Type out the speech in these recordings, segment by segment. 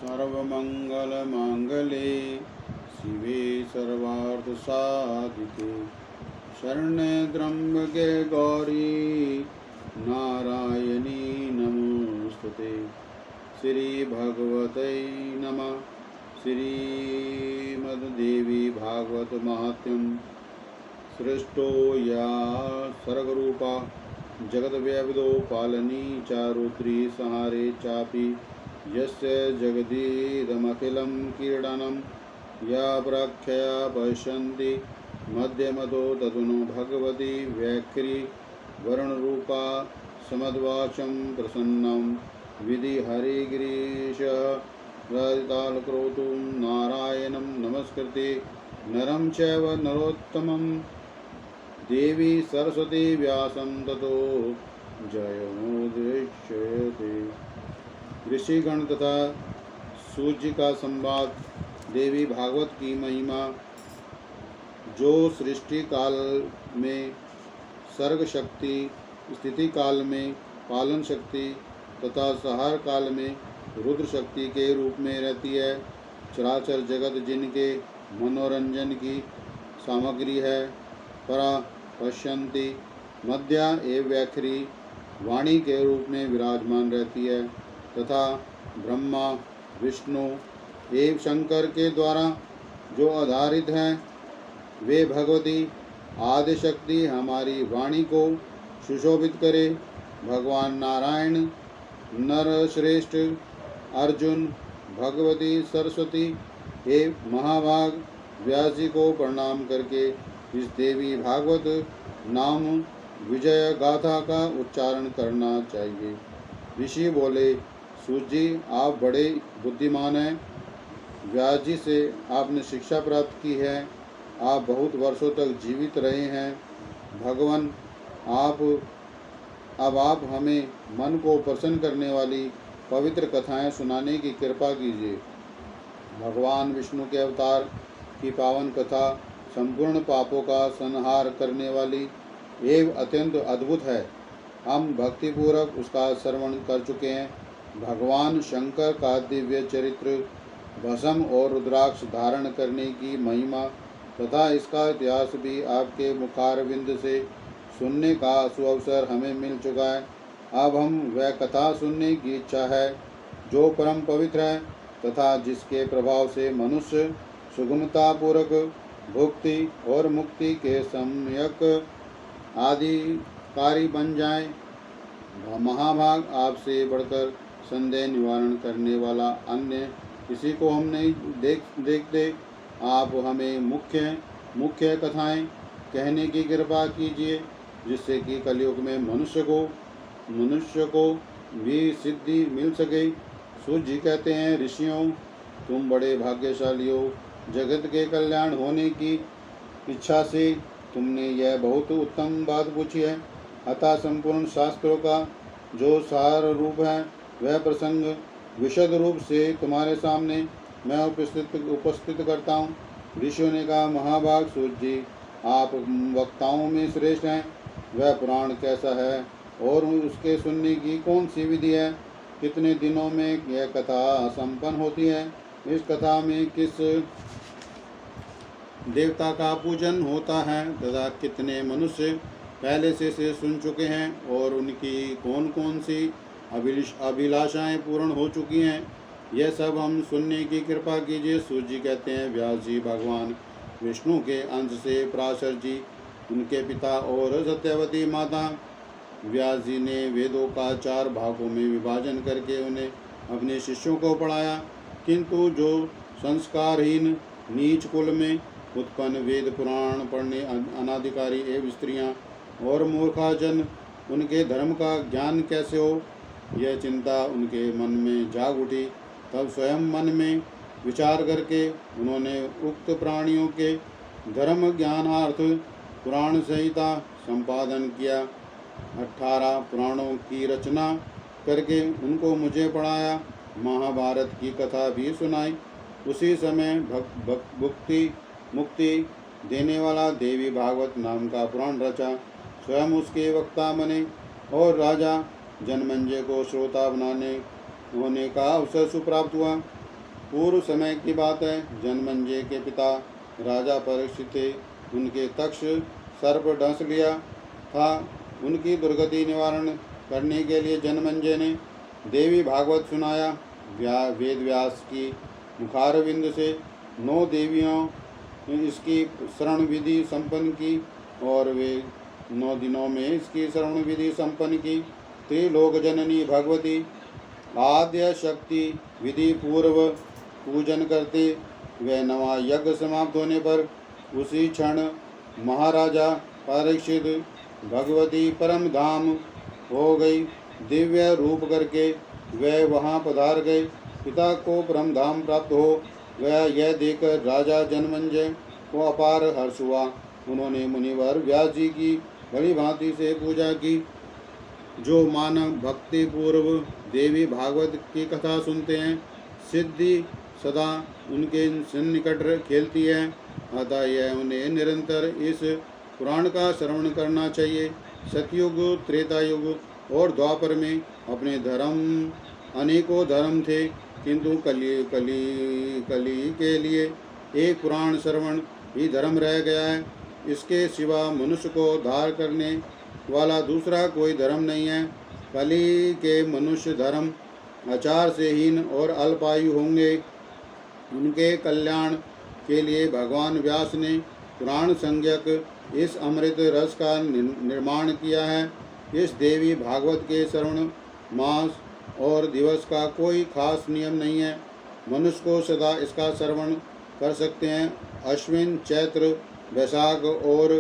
सर्वमंगलमांगल्ये शिवे सर्वार्थसाधिके शरण्ये त्र्यंबके गौरी नारायणी नमोस्तुते। श्री भगवते नमः। श्रीमद्देवी भागवत महात्म्यम। सृष्टो या सर्गरूपा जगद्व्यापिदो पालनी चारुद्री संहारे चापि यस्य जगदीदमखिलं क्रीडनं या प्रख्या पश्यन्ति मध्यमतो तदनु भगवती व्याख्री वर्णरूपा समद्वाचं प्रसन्नं विधि हरिगिरीशः ललितालक्रोतुं नारायणं नमस्कृते नरं चैव नरोत्तमं देवी सरस्वती व्यासं ततो जयमुदीरयते। ऋषिगण तथा सूर्य का संवाद। देवी भागवत की महिमा। जो सृष्टि काल में सर्ग शक्ति, स्थिति काल में पालन शक्ति तथा संहार काल में रुद्र शक्ति के रूप में रहती है। चराचर जगत जिनके मनोरंजन की सामग्री है। परा पश्यन्ति मध्या एवं व्याखरी वाणी के रूप में विराजमान रहती है तथा ब्रह्मा विष्णु एवं शंकर के द्वारा जो आधारित हैं वे भगवती आदिशक्ति हमारी वाणी को सुशोभित करे। भगवान नारायण नरश्रेष्ठ अर्जुन भगवती सरस्वती एवं महाभाग व्यास जी को प्रणाम करके इस देवी भागवत नाम विजय गाथा का उच्चारण करना चाहिए। ऋषि बोले, सूत जी आप बड़े बुद्धिमान हैं। व्यास जी से आपने शिक्षा प्राप्त की है। आप बहुत वर्षों तक जीवित रहे हैं। भगवान अब आप हमें मन को प्रसन्न करने वाली पवित्र कथाएं सुनाने की कृपा कीजिए। भगवान विष्णु के अवतार की पावन कथा संपूर्ण पापों का संहार करने वाली एवं अत्यंत अद्भुत है। हम भक्तिपूर्वक उसका श्रवण कर चुके हैं। भगवान शंकर का दिव्य चरित्र, भस्म और रुद्राक्ष धारण करने की महिमा तथा इसका इतिहास भी आपके मुखारविंद से सुनने का सुअवसर हमें मिल चुका है। अब हम वह कथा सुनने की इच्छा है जो परम पवित्र है तथा जिसके प्रभाव से मनुष्य सुगमतापूर्वक भुक्ति और मुक्ति के सम्यक अधिकारी बन जाए। महाभाग आपसे बढ़कर संदेह निवारण करने वाला अन्य किसी को हम नहीं देखते। आप हमें मुख्य कथाएं कहने की कृपा कीजिए जिससे कि कलयुग में मनुष्य को भी सिद्धि मिल सके। सूत जी कहते हैं, ऋषियों तुम बड़े भाग्यशाली हो। जगत के कल्याण होने की इच्छा से तुमने यह बहुत उत्तम बात पूछी है। अतः संपूर्ण शास्त्रों का जो सार रूप है वह प्रसंग विशद रूप से तुम्हारे सामने मैं उपस्थित करता हूँ। ऋषियों ने कहा, महाभाग सूत जी आप वक्ताओं में श्रेष्ठ हैं। वह पुराण कैसा है और उसके सुनने की कौन सी विधि है? कितने दिनों में यह कथा संपन्न होती है? इस कथा में किस देवता का पूजन होता है तथा कितने मनुष्य पहले से सुन चुके हैं और उनकी कौन कौन सी अभिलाषाएं पूर्ण हो चुकी हैं? यह सब हम सुनने की कृपा कीजिए। सूत जी कहते हैं, व्यास जी भगवान विष्णु के अंश से पराशर जी उनके पिता और सत्यवती माता। व्यास जी ने वेदों का 4 भागों में विभाजन करके उन्हें अपने शिष्यों को पढ़ाया, किंतु जो संस्कारहीन नीच कुल में उत्पन्न वेद पुराण पढ़ने अनाधिकारी एवं स्त्रियां और मूर्खाजन उनके धर्म का ज्ञान कैसे हो? यह चिंता उनके मन में जाग उठी। तब स्वयं मन में विचार करके उन्होंने उक्त प्राणियों के धर्म ज्ञानार्थ पुराण संहिता संपादन किया। 18 पुराणों की रचना करके उनको मुझे पढ़ाया। महाभारत की कथा भी सुनाई। उसी समय मुक्ति देने वाला देवी भागवत नाम का पुराण रचा। स्वयं उसके वक्ता बने और राजा जनमेजय को श्रोता बनाने होने का अवसर सुप्राप्त हुआ। पूर्व समय की बात है। जनमेजय के पिता राजा परीक्षित थे। उनके तक्ष सर्प डंस लिया था। उनकी दुर्गति निवारण करने के लिए जनमेजय ने देवी भागवत सुनाया। वेद व्यास की मुखारविंद से 9 देवियों इसकी श्रवण विधि संपन्न की और वे 9 दिनों में इसकी श्रवण विधि संपन्न की। त्रिलोक जननी भगवती आद्य शक्ति विधि पूर्व पूजन करते। वह नवा यज्ञ समाप्त होने पर उसी क्षण महाराजा परीक्षित भगवती परम धाम हो गई। दिव्य रूप करके वह वहाँ पधार गए। पिता को परम धाम प्राप्त हो गया यह देखकर राजा जनमेजय को अपार हर्ष हुआ। उन्होंने मुनिवर व्यास जी की बड़ी भांति से पूजा की। जो मानव भक्ति पूर्व देवी भागवत की कथा सुनते हैं, सिद्धि सदा उनके सन्निकट खेलती है। अतः यह उन्हें निरंतर इस पुराण का श्रवण करना चाहिए। सतयुग, त्रेता युग और द्वापर में अपने धर्म अनेकों धर्म थे, किंतु कली के लिए एक पुराण श्रवण ही धर्म रह गया है। इसके सिवा मनुष्य को उद्धार करने वाला दूसरा कोई धर्म नहीं है। कली के मनुष्य धर्म आचार से हीन और अल्पायु होंगे। उनके कल्याण के लिए भगवान व्यास ने पुराण संज्ञक इस अमृत रस का निर्माण किया है। इस देवी भागवत के श्रवण मास और दिवस का कोई खास नियम नहीं है। मनुष्य को सदा इसका श्रवण कर सकते हैं। अश्विन, चैत्र, वैशाख और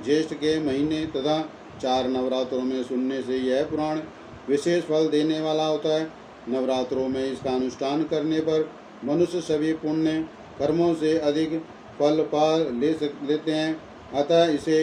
ज्येष्ठ के महीने तथा 4 नवरात्रों में सुनने से यह पुराण विशेष फल देने वाला होता है। नवरात्रों में इसका अनुष्ठान करने पर मनुष्य सभी पुण्य कर्मों से अधिक फल पा लेते हैं। अतः इसे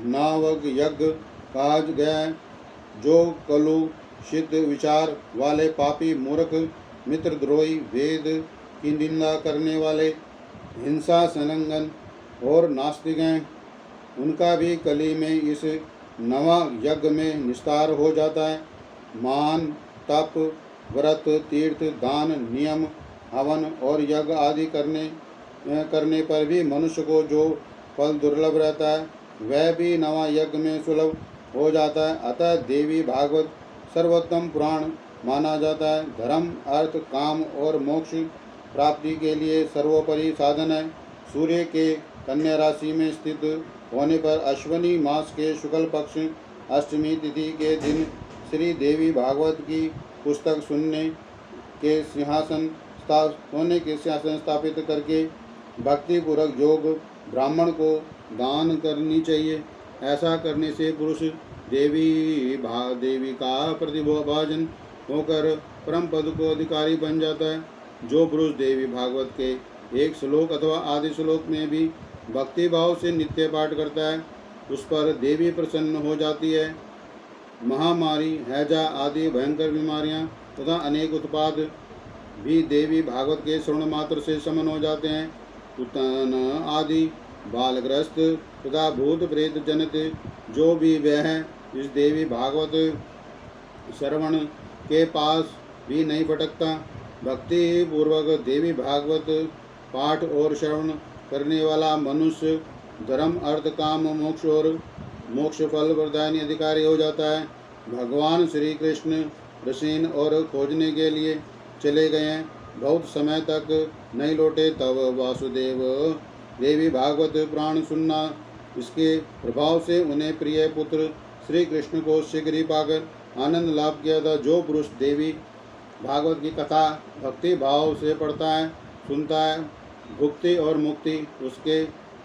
नावक यज्ञ कहा गया है। जो कलुषित विचार वाले पापी, मूर्ख, मित्रद्रोही, वेद की निंदा करने वाले, हिंसा, संलग्न और नास्तिक हैं, उनका भी कली में इस नवा यज्ञ में निस्तार हो जाता है। मान, तप, व्रत, तीर्थ, दान, नियम, हवन और यज्ञ आदि करने पर भी मनुष्य को जो फल दुर्लभ रहता है वह भी नवा यज्ञ में सुलभ हो जाता है। अतः देवी भागवत सर्वोत्तम पुराण माना जाता है। धर्म, अर्थ, काम और मोक्ष प्राप्ति के लिए सर्वोपरि साधन है। सूर्य के कन्या राशि में स्थित होने पर अश्विनी मास के शुक्ल पक्ष अष्टमी तिथि के दिन श्री देवी भागवत की पुस्तक सुनने के सिंहासन स्थापित करके भक्तिपूर्वक योग ब्राह्मण को दान करनी चाहिए। ऐसा करने से पुरुष देवी का प्रतिभाजन होकर परम पद को अधिकारी बन जाता है। जो पुरुष देवी भागवत के एक श्लोक अथवा आदि श्लोक में भी भक्ति भाव से नित्य पाठ करता है, उस पर देवी प्रसन्न हो जाती है। महामारी, हैजा आदि भयंकर बीमारियां तथा अनेक उत्पाद भी देवी भागवत के श्रवण मात्र से शमन हो जाते हैं। उत्तन आदि बालग्रस्त तथा भूत प्रेत जनित जो भी वह है, इस देवी भागवत श्रवण के पास भी नहीं भटकता। भक्ति पूर्वक देवी भागवत पाठ और श्रवण करने वाला मनुष्य धर्म, अर्थ, काम, मोक्ष और मोक्ष फल प्रदायनी अधिकारी हो जाता है। भगवान श्री कृष्ण प्रसेन और खोजने के लिए चले गए हैं, बहुत समय तक नहीं लौटे। तब वासुदेव देवी भागवत पुराण सुनना, इसके प्रभाव से उन्हें प्रिय पुत्र श्री कृष्ण को शीघ्र ही पाकर आनंद लाभ किया था। जो पुरुष देवी भागवत की कथा भक्ति भाव से पढ़ता है, सुनता है, भुक्ति और मुक्ति उसके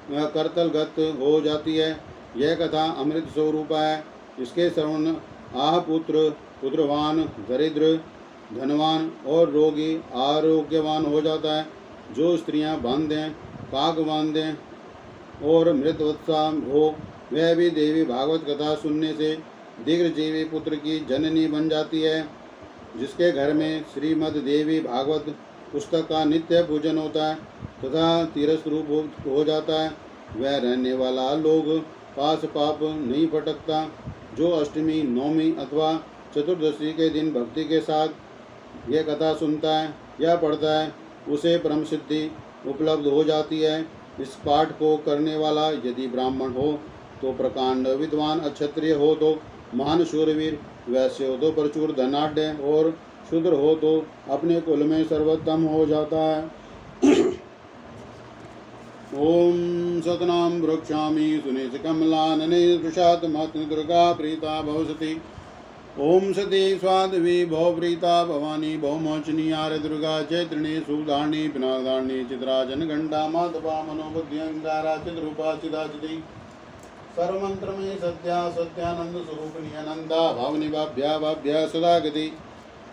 करतलगत हो जाती है। यह कथा अमृत स्वरूप है। इसके श्रवण पुत्र पुत्रवान, दरिद्र धनवान और रोगी आरोग्यवान हो जाता है। जो स्त्रियां बांधें, काग बांधें और मृतवत्सा हो, वह भी देवी भागवत कथा सुनने से दीर्घजीवी पुत्र की जननी बन जाती है। जिसके घर में श्रीमद् देवी भागवत पुस्तक का नित्य पूजन होता है तथा तीरथ रूप हो जाता है, वह रहने वाला लोग पास पाप नहीं भटकता। जो अष्टमी, नौमी अथवा चतुर्दशी के दिन भक्ति के साथ यह कथा सुनता है या पढ़ता है, उसे परम सिद्धि उपलब्ध हो जाती है। इस पाठ को करने वाला यदि ब्राह्मण हो तो प्रकांड विद्वान, क्षत्रिय हो तो महान शूरवीर, वैश्य हो तो प्रचुर धनाढ़ और शूद्र हो तो अपने कुल में सर्वोत्तम हो जाता है। ओम सतनाम वृक्षामि सुनिश कमलानने दृशात महत्व दुर्गा प्रीता भवसति। ओम सती स्वादवी भवप्रीता भवानी बहुमोचनी आर्य दुर्गा चैत्रिणी सुधारणी पिनाकधारणी चित्रा जनघंटा माधवा मनोबुद्धिंगारा चिद्रूपा चिदाचिति सर्वमंत्र में सत्या सत्यानंद स्वरूपिणी अनंता भावनी भाभ्या भाभ्या सदा गति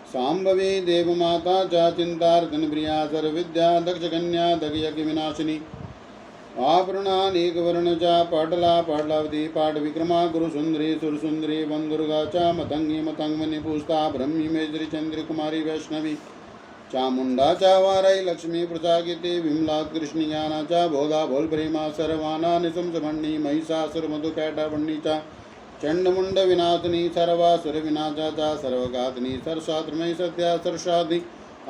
सांभवी देव माता च चिंतार्दन प्रिया सर्वविद्या दक्ष कन्या दग्यज्ञ विनाशिनी आभरणानेकवर्ण च पाटला पाटलावती पाट विक्रमा गुरु सुंदरी सुर सुंदरी वंदुर्गा च मतंगी मतंगमणि पूस्ता ब्रह्मी मेजरी चंद्र कुमारी वैष्णवी चामुंडा च वाराई लक्ष्मी प्रसागिति विमला कृष्ण ज्ञाना च बोधा भोल प्रेमा सर्वाना निशंसमण्डी महिषासुर मधुकैटवण्णी च चंडमुंड विनाशिनी सर्वासुर विनाशा च सर्वघातिनी सरसात्रमयी सत्या सरसाधि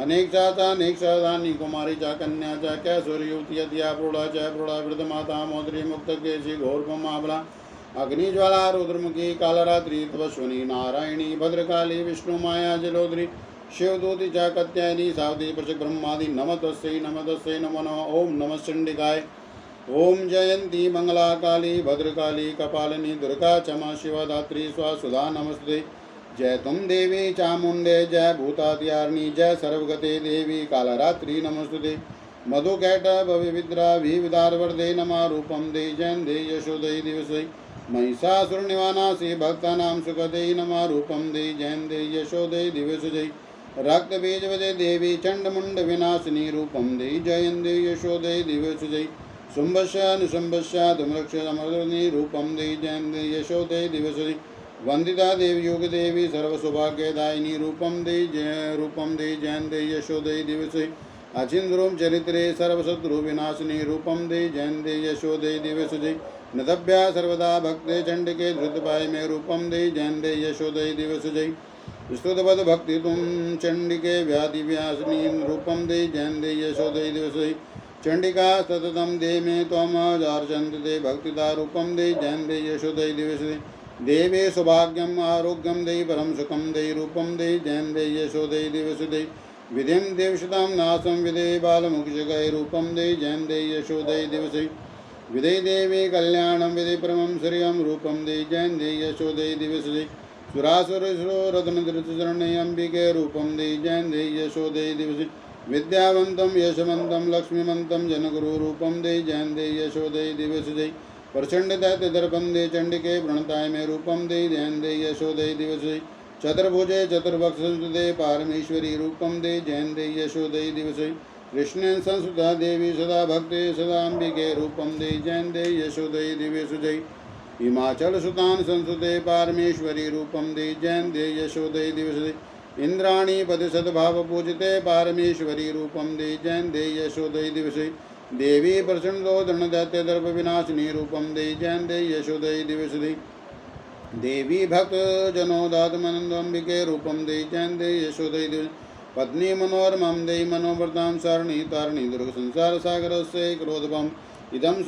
अनेक चाचा अनेक सदानी कुमारी चा कन्या चा कैसुर युवती अद्या प्रोढ़ा च प्रोढ़ा वृद्ध माता मौद्री मुक्त केशी घोर महाबला अग्निज्वाला रुद्रमुखी कालरात्रि तपस्विनी नारायणी भद्रकाली विष्णु माया जलोदरी शिवदूति च कत्यायनी सावती प्रचक ब्रह्मादि नमस्तस्यै नमो नमः। ओम नमः चंडिकाय। ओम जयंती मंगला काली भद्रकाली कपालिनी दुर्गा क्षमा शिवदात्री स्वासुधा नमस्ते। जय तुम देवी चामुंडे जय भूतात्यारिणी जय सर्वगते देवी कालरात्रि नमस्ते। मधुकैटभ विविद्रा विविधारवर्धे नमा रूपम दे जैन दे यशोदय दिवसे महिषासुर निवानासी भक्तानां सुखदे नमा रूपम दे जैन दे यशोदय दिवसे रक्त बीज वजय देवी चंडमुंड विनाशिनी रूपम दे जयन दे यशोदय दिवसे शुंभस्य निशुंभस्य धूम्रक्ष अमरनी रूपम दे जैन दे यशोदय दिवसे वंदिता देवी योग देवी सर्व सौभाग्यदायिनी रूपम दे जैन दे यशोदय दिवसे अचिंद्रूम चरित्रे सर्वशत्रु विनाशिनी रूपम दे जैन दे यशोदय दिवसे नदभ्या सर्वदा भक्ते चंडिके धृतपाय में रूपम दे जैन दे यशोदय दिवसे स्तुतवद भक्ति तुम चंडिके व्याधि व्यासिनी रूपम दे जैन दे यशोदय दिवसे चंडिका सततम दे में त्वम अर्चंत दे भक्तिदा रूपम दे जैन दे यशोदय दिवसे देवे सौभाग्यम आरोग्यम दे परम सुखम दे रूपम दे जैन दे यशोदय दिवसे विधिम देवशताम नासम विदे बालमुक्षगय रूपम दे जैन दे यशोदय दिवसे विदे देवी कल्याणम विदे परमं श्रियम रूपम दे जैन दे यशोदय दिवसे सुरासुरसुरो रत्न धृतचरणे अंबिके रूपम दे जैन दे यशोदय दिवसे विद्यावंतम यशवंतम लक्ष्मीमंतम जनगुरु रूपम दे जैन दे यशोदय दिवसे प्रचंड दैत्य दर्पण दे चंडिके प्रणताय में रूपम दे जैन दे यशोदय दिवसे चतुर्भुजे चतुर्भक्त दे पारमेश्वरी रूपम दे जैन दे यशोदय दिवसे कृष्ण संस्कृता देवी सदा भक्ते सदा अंबिके रूपम दे जैन दे यशोदय दिवसे हिमाचल सुतान संस्कृते पारमेश्वरी रूपम दे जैन दे यशोदय दिवसे इंद्राणी पद सद्भाव पूजते पारमेश्वरी रूपम दे जैन दे यशोदय दिवसे देवी प्रचंडो दंड दैत्य दर्प विनाशिनी रूपम दे जैन दे यशोदय दिवसे देवी भक्त जनोदात्मनंदंबिके रूपम दे जैन दे यशोदय दिवसे पत्नी मनोरमं दे मनोव्रतां सारणी तारणी दुर्ग संसार सागर से क्रोधपम इदं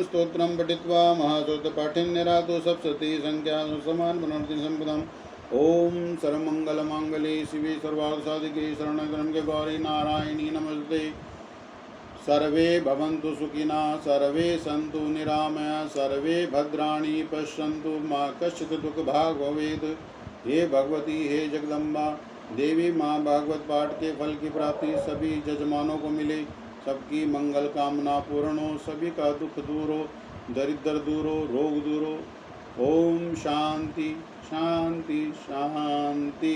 स्तोत्रं पठित्वा महाश्रुतपाठिं निरातो सप्तति संख्या समान पुनर्ति संपदम्। ओम सर्वमंगलमांगल्ये शिवे सर्वार्थसाधिके शरणं गौरी नारायणी नमस्ते। सर्वे भवन्तु सुखिनः सर्वे सन्तु निरामया सर्वे भद्राणि पश्यन्तु मा कश्चित् दुःखभाग् भवेत्। हे भगवती हे जगदम्बा देवी माँ भागवत पाठ के फल की प्राप्ति सभी जजमानों को मिले, सबकी मंगल कामना पूर्ण हो, सभी का दुख दूर हो, दरिद्र दूर हो, रोग दूर हो। ओम शांति शांति शांति।